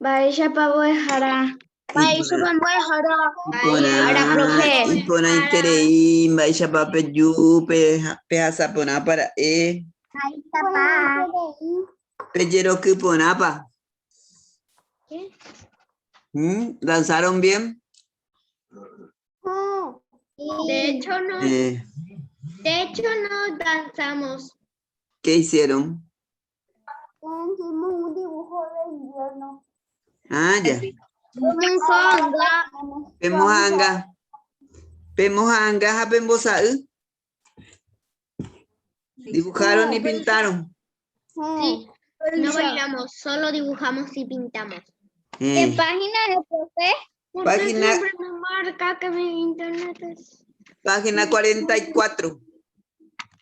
Vaya pavoejara. Ahora, profe. Ipona interei, baixa pape yupe, peasa pona para pellero que ponapa. ¿Qué? ¿Danzaron bien? De hecho, no. Eh, De hecho, no danzamos. ¿Qué hicieron? Hicimos un dibujo de invierno. Ah, ya. Pemohanga. Pemohanga, japembosa. Dibujaron y pintaron. Sí. No bailamos, solo dibujamos y pintamos. ¿Qué página es, profe? Porque Página- siempre me marca que mi internet es Página 44.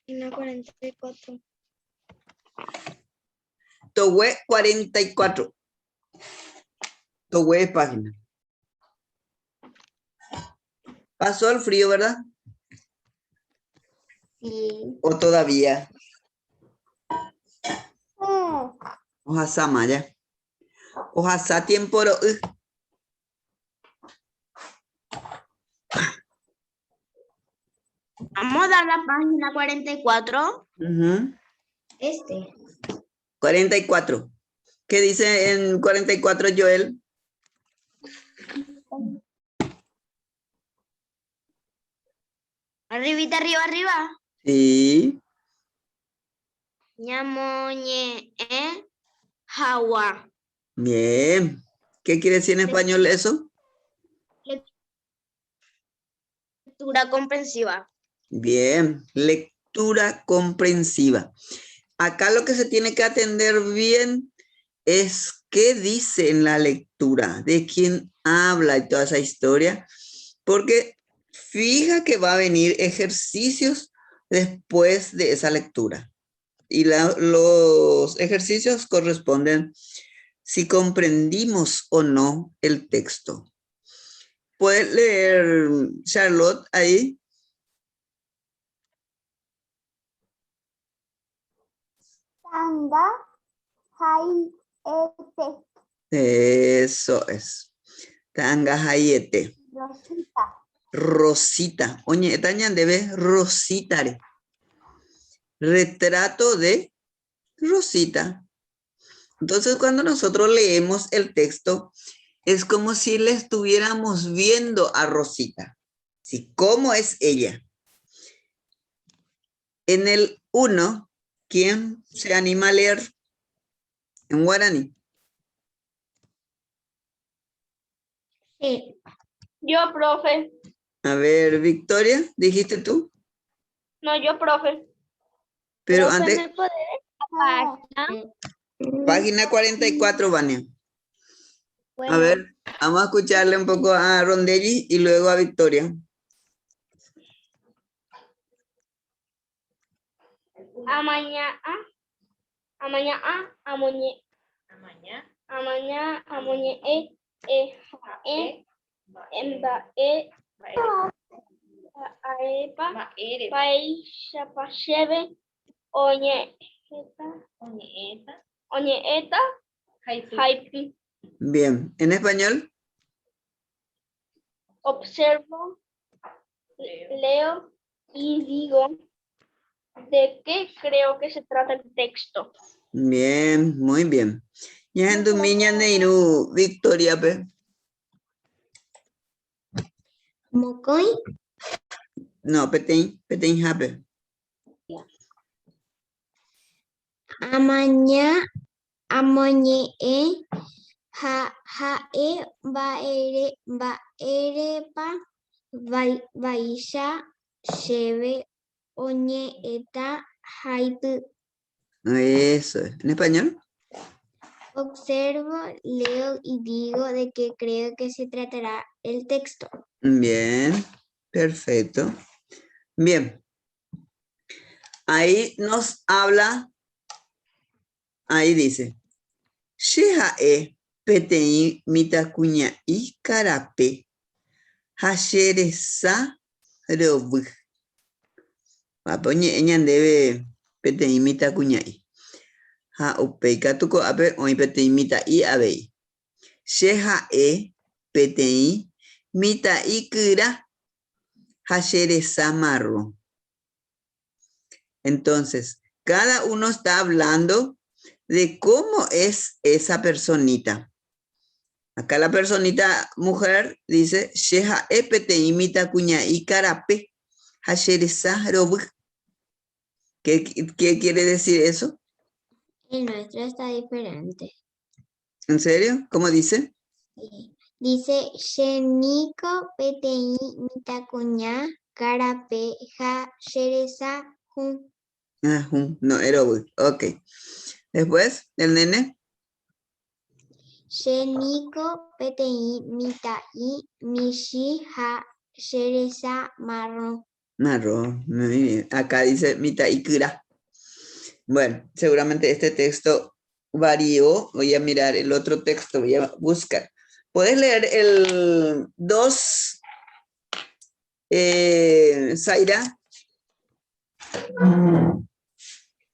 página 44. Towé 44. Towé es página. Pasó el frío, ¿verdad? Sí. ¿O todavía? Ojalá maya. Ojalá tiempo. Vamos a dar la página 44. 44. ¿Qué dice en 44, Joel? Arribita, arriba. Sí. Ñamoñe, Jawa. Bien. ¿Qué quiere decir en español eso? Lectura comprensiva. Bien. Lectura comprensiva. Acá lo que se tiene que atender bien es qué dice en la lectura, de quién habla y toda esa historia, porque fija que va a venir ejercicios después de esa lectura. Y los ejercicios corresponden si comprendimos o no el texto. ¿Puedes leer, Charlotte, ahí? Tanga, Jai, Eso es. Tanga hayete. Rosita. Rosita. Oye, etañan debe Rosita. Retrato de Rosita. Entonces, cuando nosotros leemos el texto, es como si le estuviéramos viendo a Rosita. ¿Sí? ¿Cómo es ella? En el 1, ¿quién se anima a leer en guaraní? Sí. Yo, profe. A ver, Victoria, ¿dijiste tú? No, yo, profe. Pero Profe, antes, ¿me puede página 44, Vania. Bueno. A ver, vamos a escucharle un poco a Rondelli y luego a Victoria. Amaña, amoñe, emba, aepa, paisha, pacheve, oñeeta, jaipi. Bien, ¿en español? Observo, leo y digo de qué creo que se trata el texto. Bien, muy bien. Ya en tu miña neiru, Victoria, pe. Mocoy. No, petein jape. Amaña, amoñe, jae, baerepa, vaisha, cheve, oñeeta, jaipu. Eso es. ¿En español? Observo, leo y digo de qué creo que se tratará el texto. Bien, perfecto. Bien. Ahí nos habla, ahí dice, Shehae petein mitacuña y carape, hasheresa robu. Papoñe eñan debe petein mitacuña y. Ha upeika tuko ape oin petein mita y abei. sheja e PTI, mita ikira, hasheresa marro. Entonces, cada uno está hablando de cómo es esa personita. Acá la personita mujer dice, sheja e PTI, mita cuña ikarape, hasheresa robu. ¿Qué quiere decir eso? El nuestro está diferente. ¿En serio? ¿Cómo dice? Sí. Dice, Sheniko PTI mitakuña karape ja sheresa jun. Ah, no, erobu. Ok. Después, el nene. Sheniko PTI mitai mishi ja sheresa marron. Marrón. Muy bien. Acá dice mita ikura. Bueno, seguramente este texto varió. Voy a mirar el otro texto, voy a buscar. ¿Puedes leer el 2, Zaira?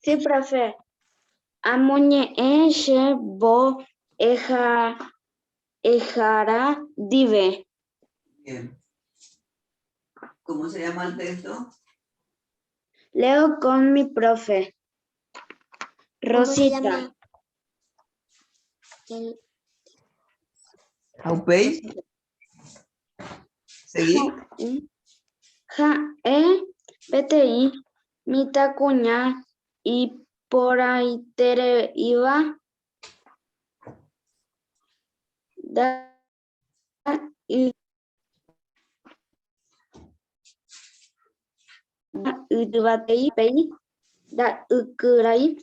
Sí, profe. Amoñe she bo ejara dive. Bien. ¿Cómo se llama el texto? Leo con mi profe. ¿Cómo se Rosita. llama? Aupei. Seguí. Ja, PTI, mita cuña y por ahí tere iba. Da y batei pei da ukurai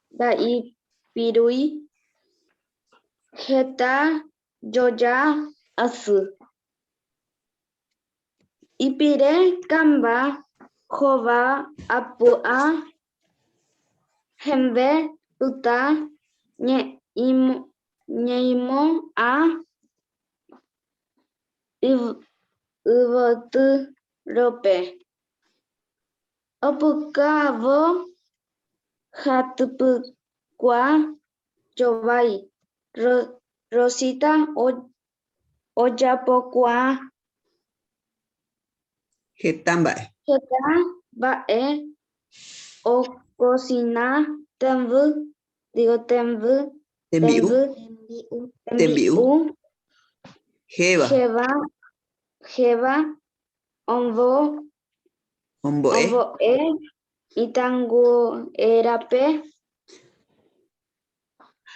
da y pirui jeta yoya asu. Ipire kamba jova apua hembe uta ñeimo a ivotu rope. Opukavo hatupukua jovai. Rosita oyapokua Getambae. jeta ba'e o cocina tembu Tembiu. Tembi'u. Tembiu. Jeva. jeva onvo Omboe. itangu erape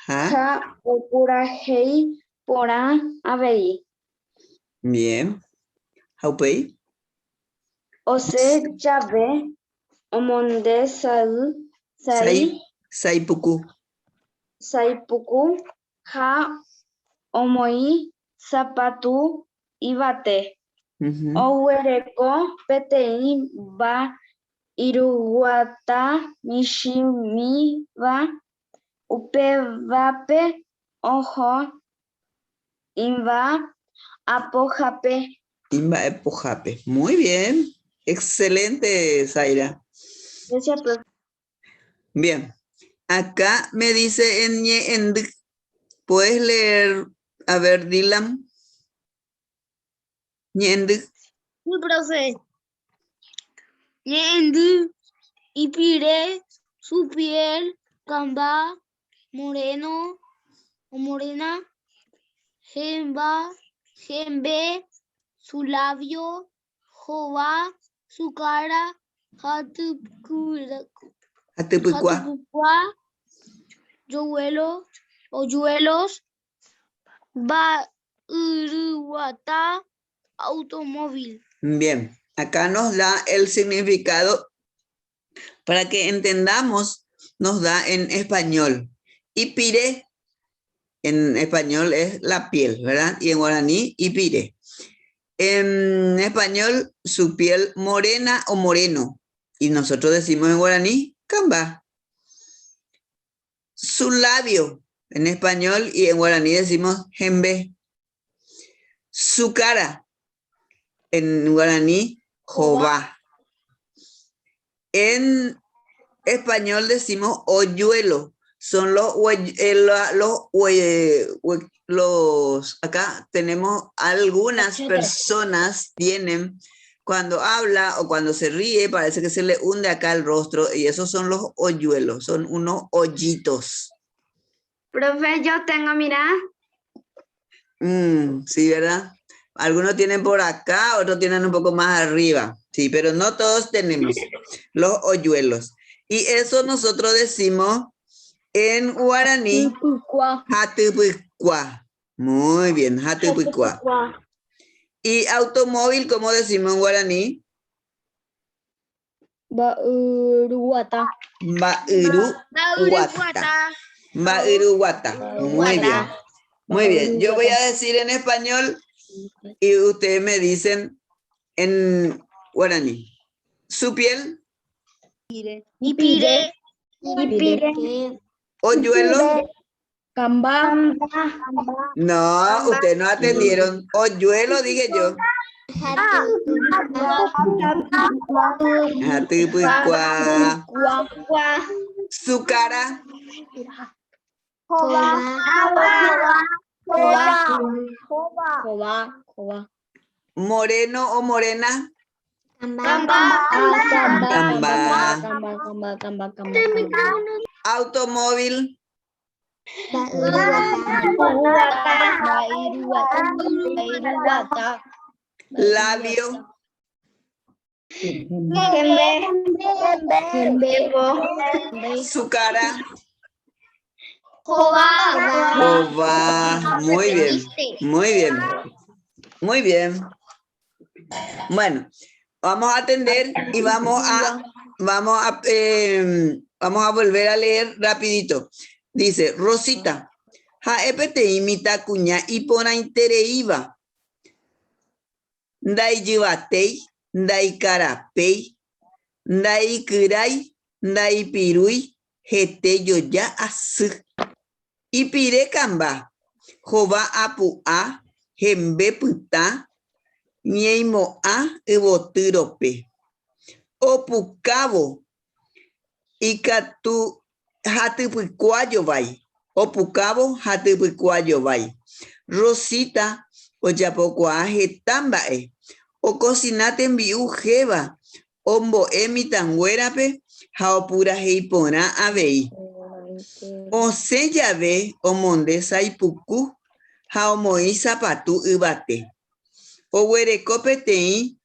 Ja. ja okurahei porã avei. Bien. Aupei. Ose jave omonde Saipuku. saipuku ha omoi sapatu ibate. Oguereko peteĩ va iruguata michĩmiva upevápe oho imba apohápe. Imba epojape. Muy bien. Excelente, Zaira. Gracias, profe. Bien. Acá me dice en ¿puedes leer? A ver, Dylan. Ñendik. Sí, profe. Ñendi, Ipire, su piel, camba, moreno o morena, jembe, su labio, jova, su cara, Atepukua. hatupukua, hoyuelos, uruguata, automóvil. Bien. Acá nos da el significado para que entendamos, nos da en español. Ipire, en español es la piel, ¿verdad? Y en guaraní, ipire. En español, su piel morena o moreno. Y nosotros decimos en guaraní, camba. Su labio, en español y en guaraní decimos jembe. Su cara, en guaraní, jova. En español decimos hoyuelo. son acá tenemos algunas personas tienen, cuando habla o cuando se ríe, parece que se le hunde acá el rostro y esos son los hoyuelos, son unos hoyitos. Profe, yo tengo, mira. Sí, ¿verdad? Algunos tienen por acá, otros tienen un poco más arriba. Sí, pero no todos tenemos los hoyuelos. Y eso nosotros decimos en guaraní, Hatupikwa. Muy bien, Hatupikwa. Y automóvil, ¿cómo decimos en guaraní? Bauruguata. Bauruguata. Bauruguata. Muy bien. Muy bien. Yo voy a decir en español y ustedes me dicen en guaraní. ¿Su piel? Ipire. ¿Hoyuelo? Camba. No, ustedes no atendieron. Hoyuelo, dije yo. Hatupikwa. Su cara. Moreno o morena. Automóvil. Labio. Su cara. Jova. Muy bien. Muy bien. Muy bien. Bueno, vamos a atender y vamos a volver a leer rapidito. Dice, Rosita, jaepete imita cuña y pona intereiva. Ndai yubatei, ndai karapei, ndai kirai, ndai pirui, jete yoya asu. Ipire kamba, jova apua, jembe puta, ñeimoa ivotyrope. Opukavo, ikatu hatypykuajovai. Opukavo hatypykuajovai. Rosita ojapokuaa heta mba'e. Okosina tembi'u héva. Ombo'e mitãnguérape ha opurahéi porã avei. Osẽ jave omonde saipuku ha omoĩ sapatu yvate. Oguereko peteĩ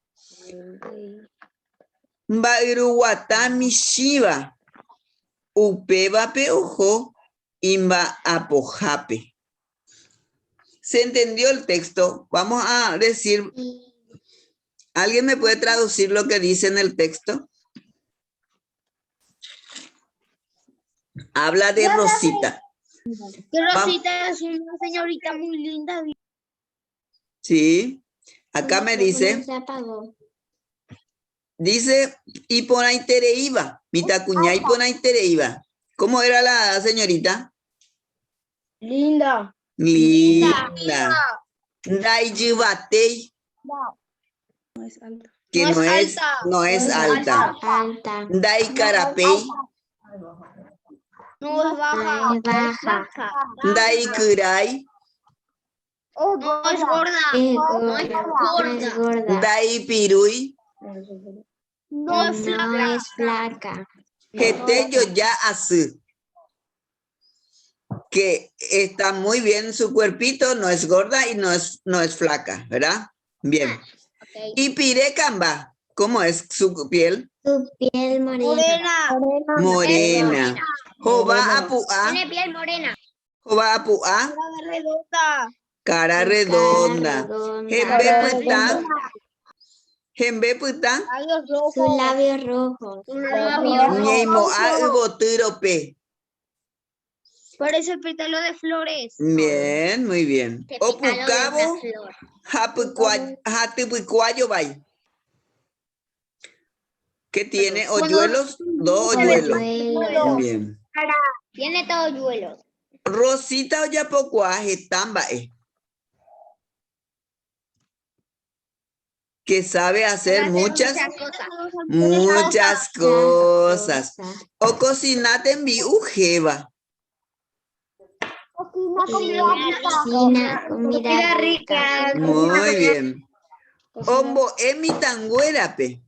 mba'yruguata michĩva upévape oho imba'apohápe. ¿Se entendió el texto? Vamos a decir, ¿alguien me puede traducir lo que dice en el texto? Habla de Rosita. Que Rosita es una señorita muy linda. Sí, acá me dice, Se apagó. dice, Ipona Intereiva, Mitacuña Ipona Intereiva. ¿Cómo era la señorita? Linda. Linda. Ndayubatei, No es alta. que no es alta. Ndaikarapei, No es baja. Ndaikirai, No es gorda. No es gorda. Ndaipirui, No es flaca. Jeteyo ya asu. Que está muy bien su cuerpito, no es gorda y no es flaca, ¿verdad? Bien. Okay. Y Pirecamba, ¿cómo es su piel? Su piel morena. Morena. Jova apua. Tiene piel morena. Jova apua. Redonda. Cara redonda. Jembe puta. Sus labios rojos. Ñeimoa ivotyrope. Parece pétalo de flores. Bien, muy bien. Opukavo hatypykuajovai. ¿Qué tiene? ¿Hoyuelos? Dos hoyuelos. Bien. Tiene todo hoyuelos. Rosita ojapokua heta mba'e. Que sabe hacer muchas cosas. O cocinate tembi'u héva. Cocina, comida rica. Muy bien. Ombo emi tanguerape.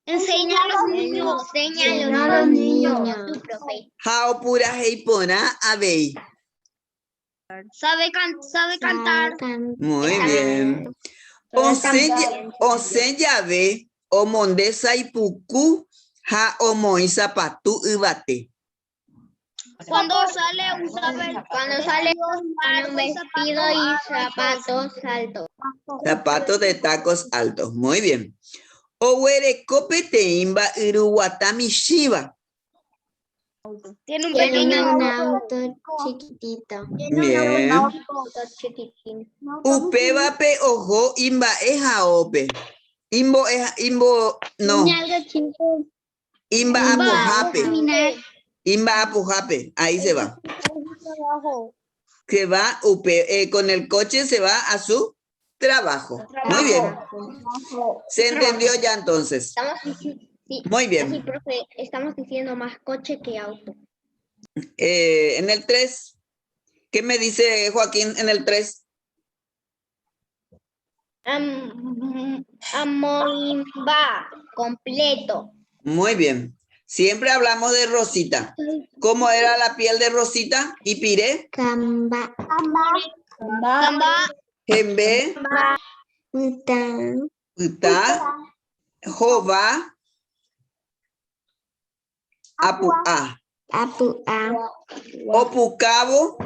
Enseña a los niños. Enseña a los niños. Jao pura heipona abei. Sabe cantar. Muy bien. Oseya ve omondesa ipuku ha omoisa patu ibate. Cuando sale Un vestido y zapatos altos. Zapatos de tacos altos. Muy bien. Owere copete imba iruwatami shiva. Tiene un Tiene pequeño un auto chiquitito. Bien. auto chiquitín. Upevape ojo imba eja ope. Imbo no. Algo chico. Imba Imba apujape. caminar. Imba apujape. Ahí se va. Que va con el coche se va a su trabajo. Muy bien. ¿Se entendió ya entonces? Muy bien. Profe, estamos diciendo más coche que auto. En el 3, ¿qué me dice Joaquín en el 3? Amoimba, completo. Muy bien. Siempre hablamos de Rosita. ¿Cómo era la piel de Rosita? Ipire, Camba. Gamba, Jembe, Után. Uta, Jova, Apuá. Apuá. Opucabo,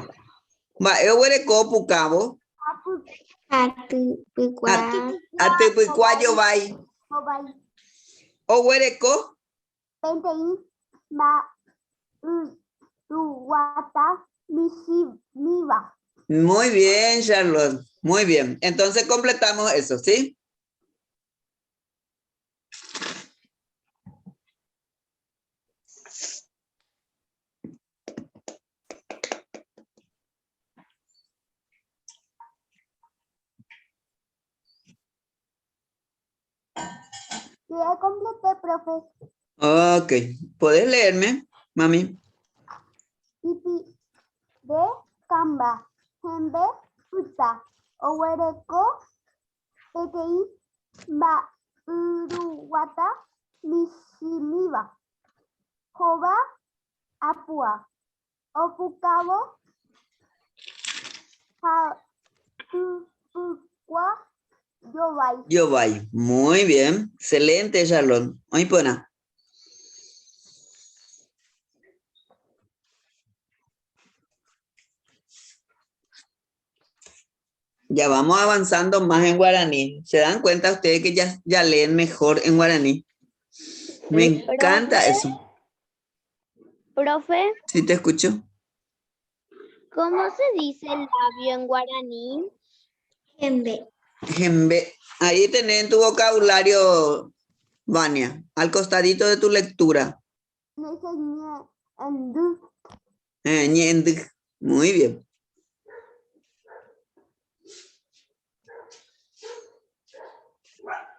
va, Eureco Opucabo, Atupucuá. Atepuicuayo vai. Owereco, muy bien, Charlotte. Muy bien. Entonces completamos eso, ¿sí? ya completé, profe. Ok. ¿Puedes leerme, mami? Ipi de Camba, Jembe, Uta, Owereco, Petei, Ba, Uruguata, Mishimiba, Jova, Apua, Opucabo, Jatupucua, Yobay. Yo voy. Muy bien. Excelente, Charlotte. Muy buena. Ya vamos avanzando más en guaraní. ¿Se dan cuenta ustedes que ya leen mejor en guaraní? Me encanta eso. Profe, ¿Sí te escucho? ¿cómo se dice labio en guaraní? Jembe. Jembe. Ahí tenés en tu vocabulario, Vania, al costadito de tu lectura. Ñendig. Muy bien.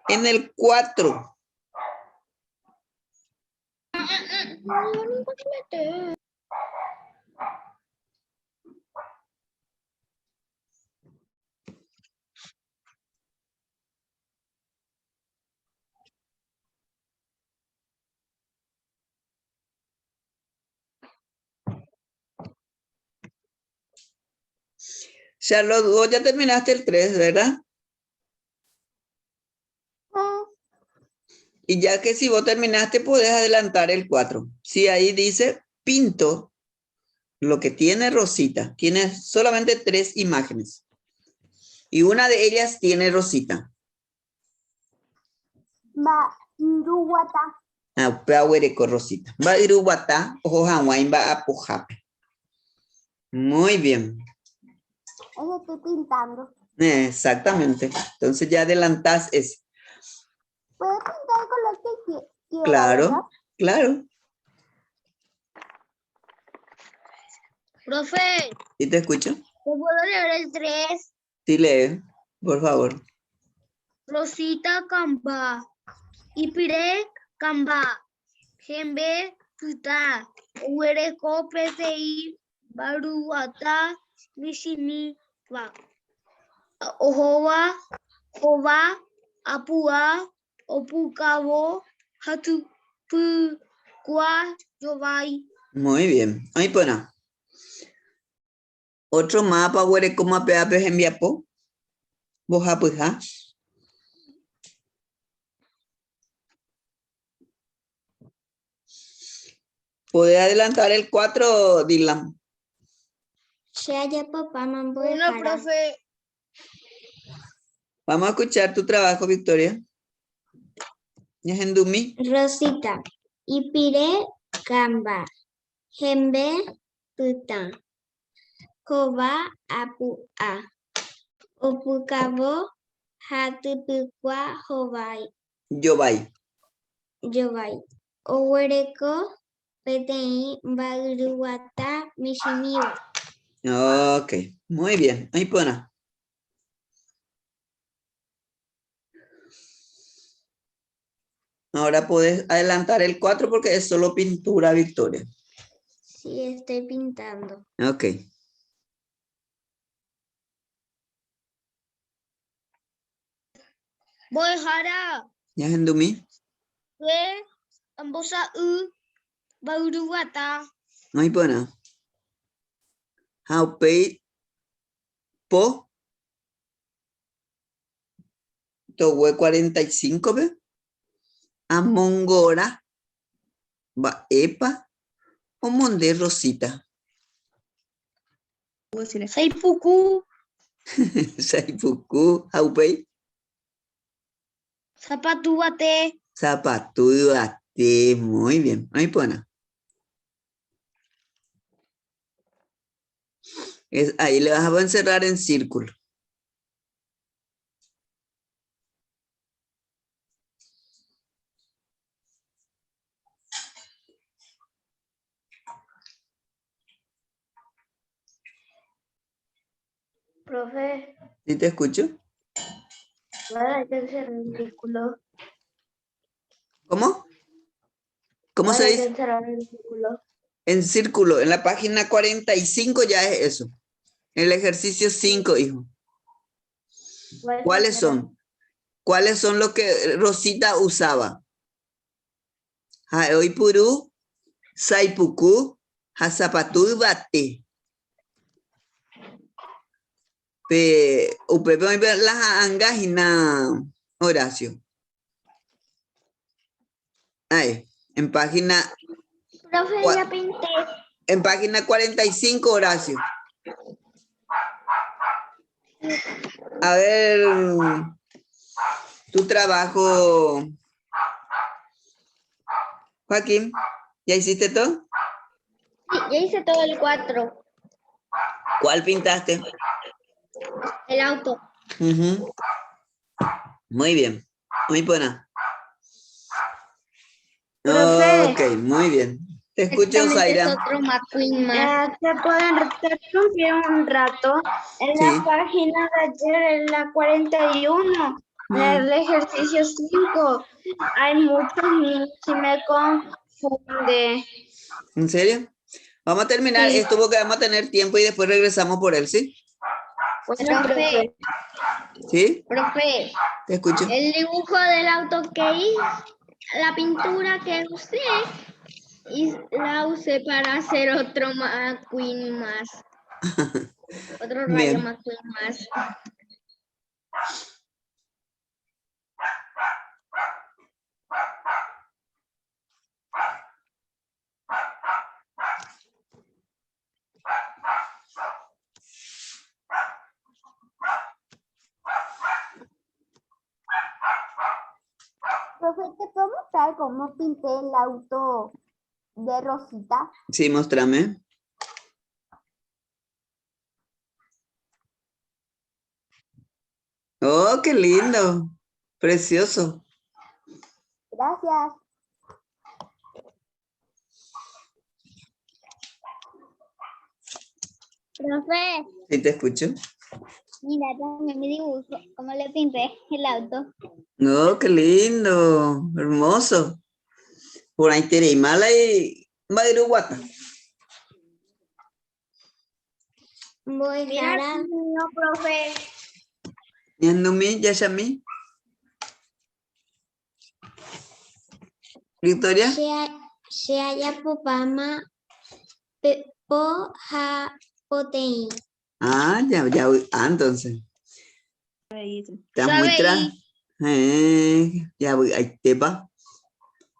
En el 4. Charlotte, vos ya terminaste el 3, ¿verdad? Y ya que si vos terminaste, podés adelantar el 4. Si ahí dice pinto, lo que tiene Rosita, tiene solamente 3 imágenes. Y una de ellas tiene Rosita. Ma, Uruguata. Pauereco Rosita. Va Iruguatá, ojo Hawaii, va a Pujape. Muy bien. Eso estoy pintando. Exactamente. Entonces ya adelantás ese. ¿Puedo pintar con lo que quiera? Claro, ¿verdad? claro. Profe, ¿Sí te escucho? ¿te puedo leer el 3? Sí, lee, por favor. Rosita Camba, Ipire Camba, Jembe Tuta, Uereco PCI, Baruata Mishimiwa. Ohowa, Ova, Apua, Opukavo, Hatupukua, Yovai. Muy bien. Ahí pone. Otro mapa, güey, como peapes en Viapo. Boja, pues, ¿ah? ¿Puede adelantar el 4, Dylan? Bueno, profe. Vamos a escuchar tu trabajo, Victoria. Yahendumi. Rosita. Ipire Gamba. Jembe Puta. Koba Apu A. Opukabo Hatupukwa Hovai. Yovai. Yovai. Owereko Petei Baruata Mishimiwa. Ok, muy bien. Ahí pone. Ahora puedes adelantar el 4 porque es solo pintura, Victoria. Sí, estoy pintando. Ok. Boihara. Yahendumi. Ve Ambosa Baruata. Ahí pone. Haupei po. Towe 45, ¿ve? Amongora. Va epa. O monde Rosita. Saipuku. Saipuku. Haupei. Zapatuate. Zapatuate. Muy bien. Ahí pone. Ahí le vas a encerrar en círculo. Profe, ¿Sí te escucho? ¿cuál es el círculo? ¿Cómo? ¿Cómo se ¿Cuál es dice? el círculo? En círculo. En la página 45 ya es eso. El ejercicio 5, hijo. ¿Cuáles son? ¿Cuáles son los que Rosita usaba? Haoipuru, Saipuku, Hazapatu bate. Upepe las angajina, Horacio. Ahí, en página. Profe, ya pinté. En página 45, Horacio. A ver, tu trabajo, Joaquín, ¿ya hiciste todo? Sí, ya hice todo el 4. ¿Cuál pintaste? El auto. Ujú. Muy bien, muy buena. Profe. Ok, muy bien. Te escucho, Zaira. Es otro McQueen más. ¿Se pueden interrumpir un rato? En Sí. la página de ayer, en la 41, en el ejercicio 5, hay muchos niños y me confunde. ¿En serio? Vamos a terminar Sí. esto porque vamos a tener tiempo y después regresamos por él, ¿sí? Bueno, profe. ¿Sí? Profe, Te escucho. el dibujo del auto que hice, la pintura que usé, y la usé para hacer otro McQueen más. Otro rayo Bien. McQueen más. Profe, ¿te puedo mostrar cómo pinté el auto de Rosita? Sí, muéstrame. Oh, qué lindo. Precioso. Gracias. Profe, Sí, te escucho. mira también mi dibujo, cómo le pinté el auto. Oh, qué lindo. Hermoso. Por ahí te mala y Madiruguata. Moejara, No, profe. Ñandumi, Yashami. Victoria. Shea Popama, Po Ha Potei. Ah, ya, entonces. Estás muy Sabe tras. Ya voy, ahí te va.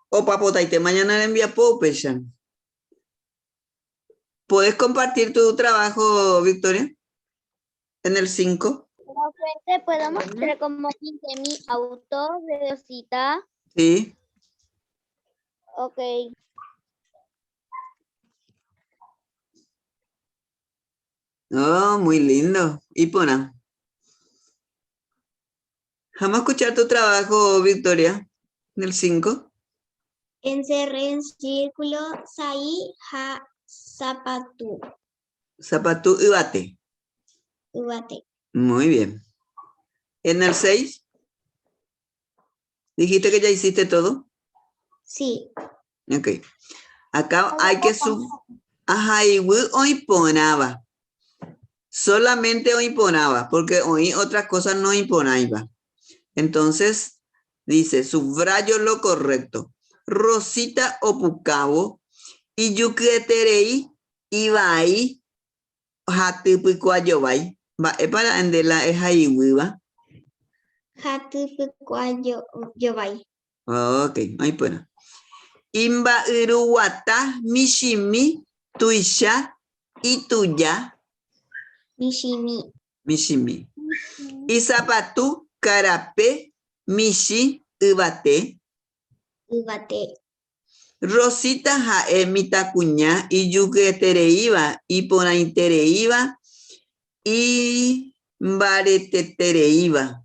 O papotaite, mañana le envía Popeshan. ¿Puedes compartir tu trabajo, Victoria? En el 5. Profe, ¿te puedo mostrar cómo pinté mi auto de Osita? Sí. Ok. Oh, muy lindo. Y Pona. Vamos a escuchar tu trabajo, Victoria. En el 5. Encerré en círculo, Sai Ha Zapatu. Zapatú y bate. Ubate. Muy bien. En el 6. ¿Dijiste que ya hiciste todo? Sí. Ok. Acá hay que Ajá, y hoy ponaba. Solamente hoy imponaba, porque hoy otras cosas no imponaba. Entonces, dice, subrayo lo correcto. Rosita o Pucabo, y yuqueterei, ibai, jatipicuayobai. Va, es para endela, es ahí, va. Hatu Pukuayo Yobai. Ok, ahí pone. Imba iruwata, mishimi, tuisha, y tuya, Mishimi. mishimi. Y zapatú, carapé, mishi, ibate. Ubate. Rosita jae mitacuña y yuquetereiva y ponaitereiva y baretetereiva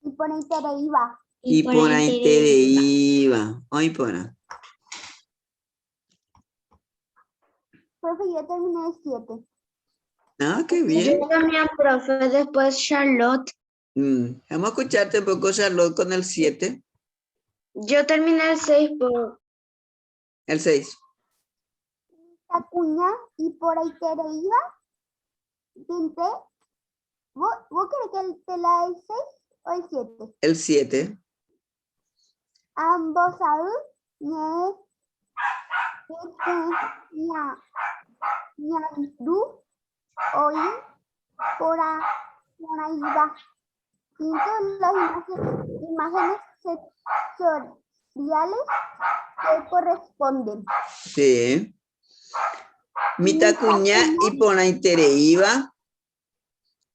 Y por Intereiva. y ponaitereiva. Hoy pona. Profe, yo terminé el 7. Ah, qué bien. Yo también, profe, después Charlotte. Vamos a escucharte un poco, Charlotte, con el 7. Yo terminé el 6 por... El 6. Tacuña y por Intereiva. Pinté. ¿Vos querés que te la el 6 o el 7? El 7. Ambos ñandu hoy por ahí va. Pinto las imágenes sectoriales que corresponden. Sí. Mitacuña y ponaitereiva.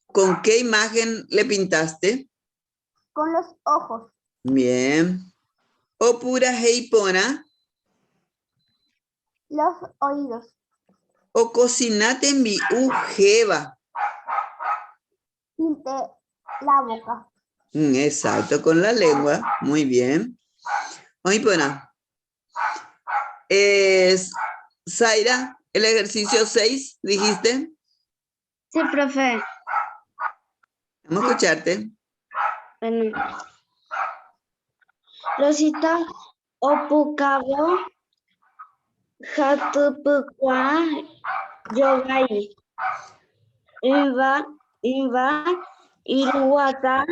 ¿Con qué imagen le pintaste? Con los ojos. Bien. O pura heipona. Los oídos. O cocinate en mi ujeva. Pinté la boca. Exacto, con la lengua. Muy bien. Muy buena. Zaira, el ejercicio 6, dijiste. Sí, profe. Vamos a escucharte. Bueno. Rosita Opucabo Hatupukwa Yogai. Inva Iruwata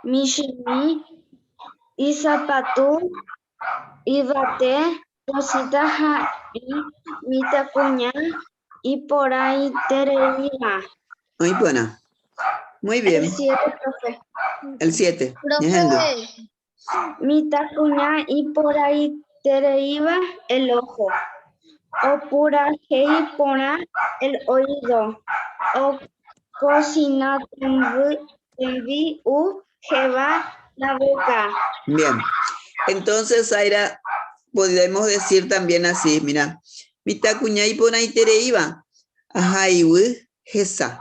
Mishimi Isapatu Ibate Rosita Hai Mitacuña y por ahí Tereviva. Muy buena. Muy bien. El 7, profe. El 7. Profe. Mitacuña y por ahí Tereiva el ojo. O pura hei pona el oído. O cocina tembi u jeva la boca. Bien. Entonces, Zaira, podemos decir también así, mira. Mitacuña y ponaitereiva. Ajaiwu jesa.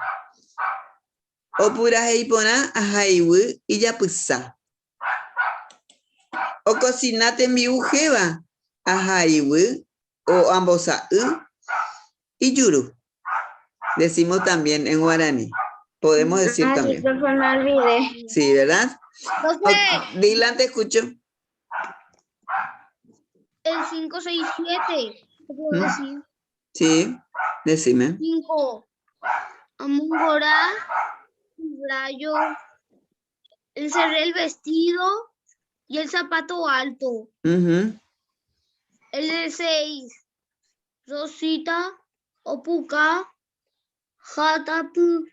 O pura heipona ajaiwu y ya pusa. O cocinate en mi ujeva. Ajaiwu o ambos y yuru. Decimos también en guaraní. Podemos decir también. Sí, me olvidé. Sí, ¿verdad? Profe. Dylan, te escucho. El 5, 6, 7. ¿Qué puedo decir? Sí, decime. 5. Amungora, rayo, encerré el vestido y el zapato alto. Ujú. El de 6, Rosita, Opuka, Hatapu,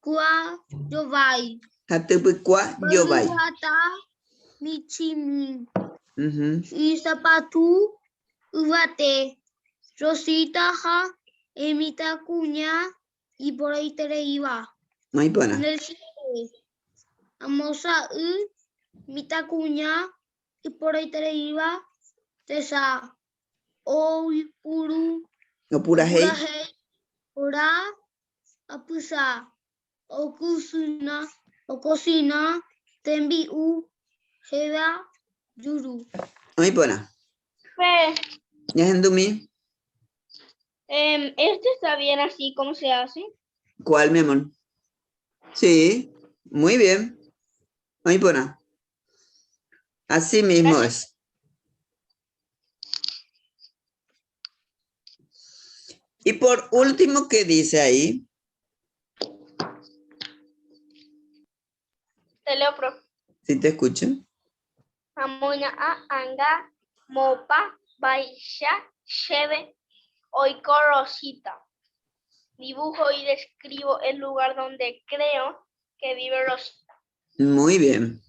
Kua, Yovai. Hatupikwa Yovai. Hata, Michimi. Ujú. Y zapatu, Uvate. Rosita, ja, Emita Cuña y por ahí te iba. Muy En buena. el 7, Amosa, Mita Cuña y por ahí te iba. Tesa, Oi, Puru, Opura hei. Puraje, Ora, Apusa, Ococina, Tembiu, Jeda, Yuru. Muy buena. ¿Ya es en Dumi? Este está bien así, ¿cómo se hace? ¿Cuál, mi amor? Sí, muy bien. Muy buena. Así mismo es. Y por último, ¿qué dice ahí? Te leo, profe. ¿Sí te escuchan? Amoña a anga, mopa, baisha, cheve, oiko Rosita. Dibujo y describo el lugar donde creo que vive Rosita. Muy bien.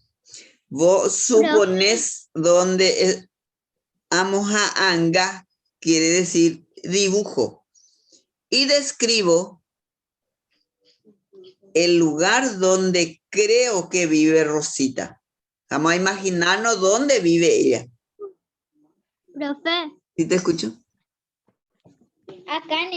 Vos supones donde amoja anga quiere decir dibujo. Y describo el lugar donde creo que vive Rosita. Vamos a imaginarnos dónde vive ella. Profe, ¿Sí te escucho? acá en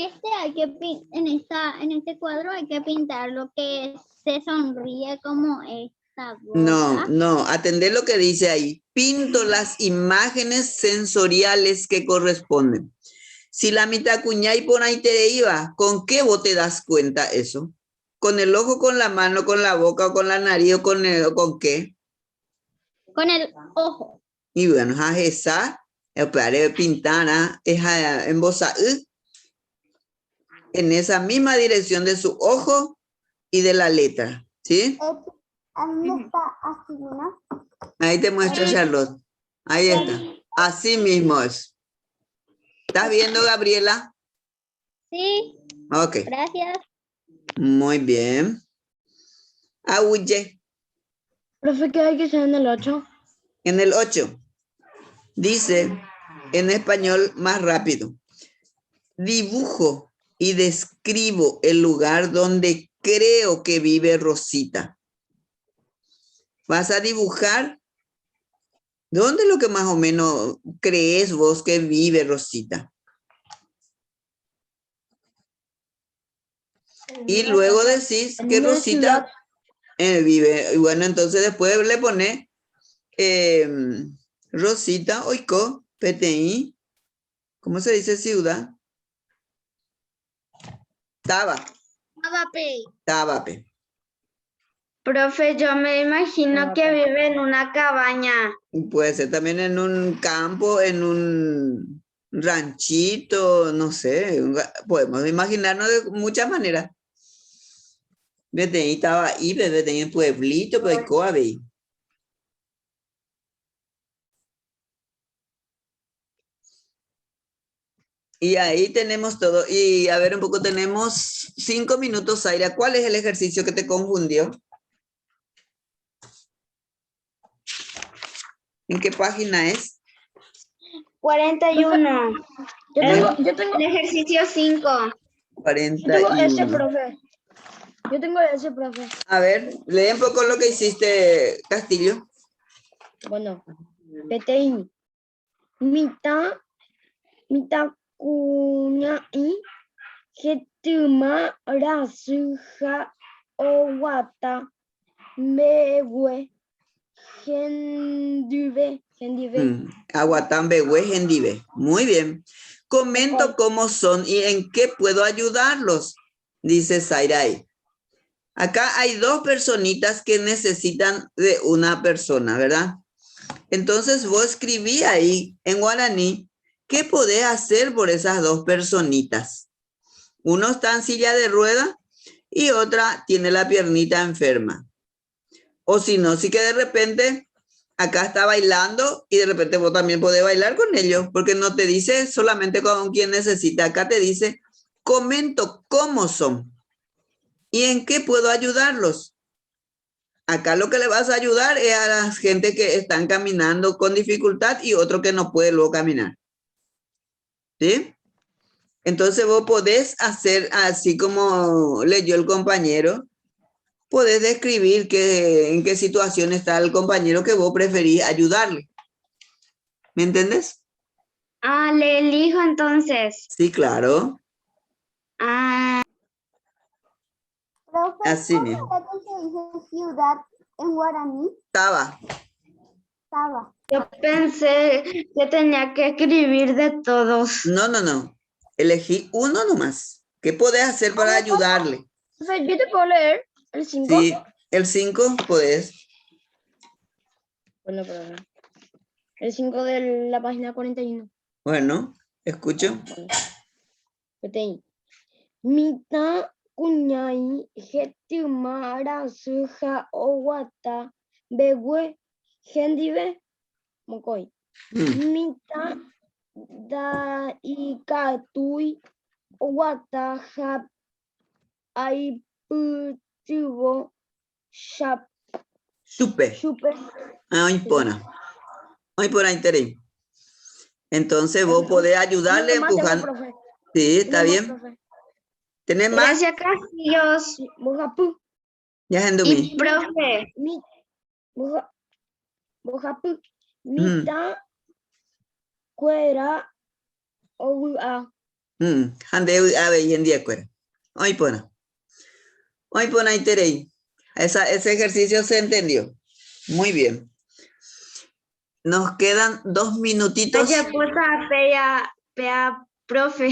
este cuadro hay que pintar lo que se sonríe como esta No, boca. no, atender lo que dice ahí. Pinto las imágenes sensoriales que corresponden. Si la mitad cuñá y por ahí te iba, ¿con qué vos te das cuenta eso? ¿Con el ojo, con la mano, con la boca o con la nariz o con qué? Con el ojo. Y bueno, a esa, el de pintar, es en voz en esa misma dirección de su ojo y de la letra, ¿sí? Ahí te muestro, Charlotte. Ahí está. Así mismo es. ¿Estás viendo, Gabriela? Sí, Ok, gracias. muy bien. Auye, Profe, ¿qué hay que hacer en el 8? en el 8, dice en español más rápido. Dibujo y describo el lugar donde creo que vive Rosita. Vas a dibujar. ¿Dónde es lo que más o menos crees vos que vive Rosita? Y luego decís que Rosita vive. Y bueno, entonces después le pone Rosita, oiko, PTI. ¿Cómo se dice ciudad? Tabape. Profe, yo me imagino que vive en una cabaña. Puede ser también en un campo, en un ranchito, no sé. Podemos imaginarnos de muchas maneras. PTI estaba ahí, PTI en pueblito, pero hay coabe. Y ahí tenemos todo. Y a ver, un poco tenemos 5 minutos, Zaira. ¿Cuál es el ejercicio que te confundió? ¿En qué página es? 41. Yo tengo el ejercicio 5. 41. profe. Yo tengo ese, profe. A ver, lee un poco lo que hiciste, Castillo. Bueno, PTI. Mita kuña y getuma rasuja owata mewe gendive. Aguatambe, Gendive. Muy bien. Comento cómo son y en qué puedo ayudarlos, dice Zairai. Acá hay 2 personitas que necesitan de una persona, ¿verdad? Entonces vos escribí ahí en guaraní, ¿qué podés hacer por esas 2 personitas? Uno está en silla de rueda y otra tiene la piernita enferma. O si no, sí que de repente acá está bailando y de repente vos también podés bailar con ellos, porque no te dice solamente con quien necesita, acá te dice, comento cómo son y en qué puedo ayudarlos. Acá lo que le vas a ayudar es a la gente que están caminando con dificultad y otro que no puede luego caminar. ¿Sí? Entonces vos podés hacer así como leyó el compañero, podés describir en qué situación está el compañero que vos preferís ayudarle. ¿Me entendés? Ah, le elijo entonces. Sí, claro. Ah, Profe, Así ¿cómo mismo. era que se dice ciudad en guaraní? Estaba. Estaba. yo pensé que tenía que escribir de todos. No. Elegí uno nomás. ¿Qué podés hacer para ayudarle? Profe, ¿yo te puedo leer el 5? Sí, el 5 podés. Bueno, profe. El 5 de la página 41. Bueno, escucho. Petei. Mita kuñai hetumara suja owata begue gendive mokoi. Mm, Mita da ikatui owata hab aiputuvo shap Supe. chupe. Ay, pona. Ay, por ahí, Tere. Entonces vos podés ayudarle empujando. Profe. Sí, está Tengo más, bien. profe. ¿Tenés más? Gracias, Castillos. Bojapu. Ya, Y Hendumi. profe, Bojapu. Mm, Mita cuera oua. Hande ave y en día cuera. Ay, pona. Ay, pona ahí, Tere. Ese ejercicio se entendió. Muy bien. Nos quedan 2 minutitos. vaya puta, pea, profe.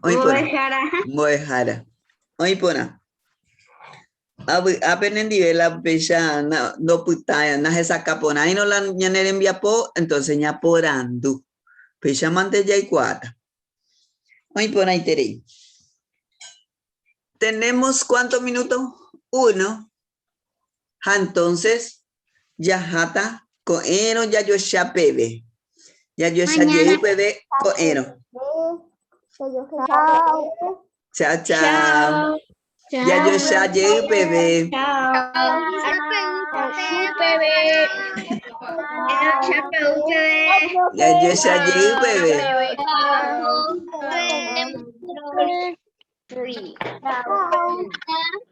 Hoy Voy a pona. dejar a... Moejara. Hoy pona. Apenas la pecha no puta na esa capona y no la ñaner envía po entonces ña porando. Pecha mante ya y cuata. Hoy pona ahí tere. ¿Tenemos cuántos minutos? 1. Entonces, ya jata coeno ya yo ya pebe. Ya yo ya Mañana. pebe coeno. Chao, chao. Chao. Ya yo ya pebe. Chao. Chao, ustedes. Ya yo ya pebe. Chao.